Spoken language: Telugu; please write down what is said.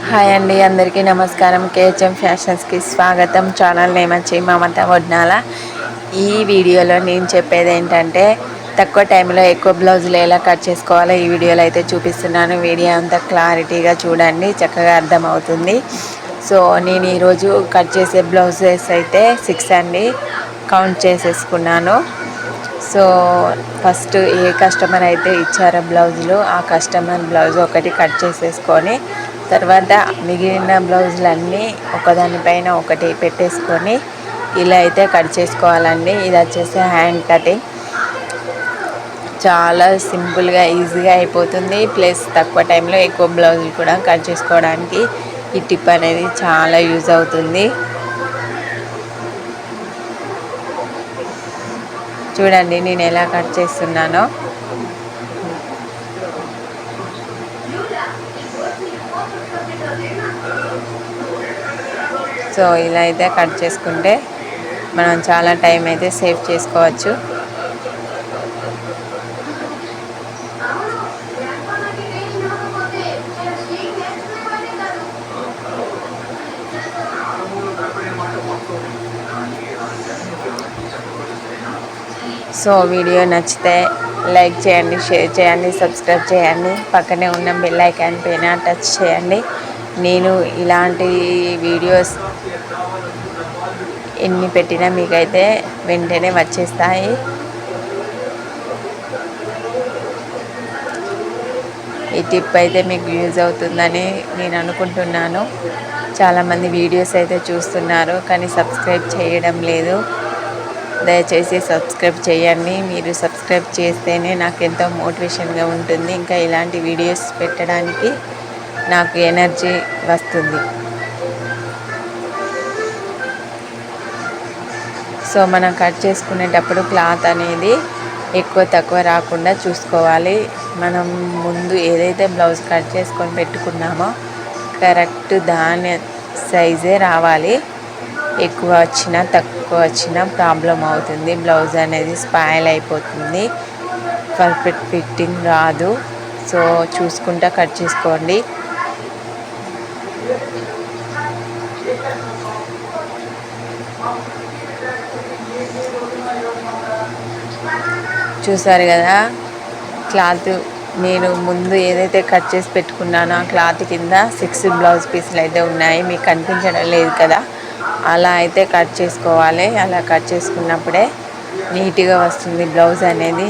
హాయ్ అండి, అందరికీ నమస్కారం. కేహెచ్ఎం ఫ్యాషన్స్కి స్వాగతం. ఛానల్ నేమ్ వచ్చి మమత వడ్నాల. ఈ వీడియోలో నేను చెప్పేది ఏంటంటే తక్కువ టైంలో ఎక్కువ బ్లౌజులు ఎలా కట్ చేసుకోవాలో ఈ వీడియోలో అయితే చూపిస్తున్నాను. వీడియో అంతా క్లారిటీగా చూడండి, చక్కగా అర్థమవుతుంది. సో నేను ఈరోజు కట్ చేసే బ్లౌజెస్ అయితే 6 అండి, కౌంట్ చేసేసుకున్నాను. సో ఫస్ట్ ఏ కస్టమర్ అయితే ఇచ్చారో బ్లౌజులు, ఆ కస్టమర్ బ్లౌజ్ ఒకటి కట్ చేసేసుకొని తర్వాత మిగిలిన బ్లౌజులన్నీ ఒకదానిపైన ఒకటి పెట్టేసుకొని ఇలా అయితే కట్ చేసుకోవాలండి. ఇది వచ్చేసి హ్యాండ్ కటింగ్, చాలా సింపుల్గా ఈజీగా అయిపోతుంది. ప్లస్ తక్కువ టైంలో ఎక్కువ బ్లౌజులు కూడా కట్ చేసుకోవడానికి ఈ టిప్ అనేది చాలా యూజ్ అవుతుంది. చూడండి నేను ఎలా కట్ చేస్తున్నానో. సో ఇలా అయితే కట్ చేసుకుంటే మనం చాలా టైం అయితే సేవ్ చేసుకోవచ్చు. సో వీడియో నచ్చితే లైక్ చేయండి, షేర్ చేయండి, సబ్స్క్రైబ్ చేయండి. పక్కనే ఉన్న బెల్ ఐకాన్ పైన టచ్ చేయండి. నేను ఇలాంటి వీడియోస్ ఎన్ని పెట్టినా మీకైతే వెంటనే వచ్చేస్తాయి. ఈ టిప్ అయితే మీకు యూజ్ అవుతుందని నేను అనుకుంటున్నాను. చాలామంది వీడియోస్ అయితే చూస్తున్నారు కానీ సబ్స్క్రైబ్ చేయడం లేదు. దయచేసి సబ్స్క్రైబ్ చేయండి. మీరు సబ్స్క్రైబ్ చేస్తేనే నాకు ఎంతో మోటివేషన్గా ఉంటుంది, ఇంకా ఇలాంటి వీడియోస్ పెట్టడానికి నాకు ఎనర్జీ వస్తుంది. సో మనం కట్ చేసుకునేటప్పుడు క్లాత్ అనేది ఎక్కువ తక్కువ రాకుండా చూసుకోవాలి. మనం ముందు ఏదైతే బ్లౌజ్ కట్ చేసుకొని పెట్టుకున్నామో కరెక్ట్ దాని సైజే రావాలి. ఎక్కువ వచ్చినా తక్కువ వచ్చినా ప్రాబ్లం అవుతుంది, బ్లౌజ్ అనేది స్పాయిల్ అయిపోతుంది, పర్ఫెక్ట్ ఫిట్టింగ్ రాదు. సో చూసుకుంటా కట్ చేసుకోండి. చూసారు కదా, క్లాత్ నేను ముందు ఏదైతే కట్ చేసి పెట్టుకున్నానో ఆ క్లాత్ కింద 6 బ్లౌజ్ పీసులు అయితే ఉన్నాయి. మీకు కనిపించడం లేదు కదా, అలా అయితే కట్ చేసుకోవాలి. అలా కట్ చేసుకున్నప్పుడే నీట్గా వస్తుంది బ్లౌజ్ అనేది.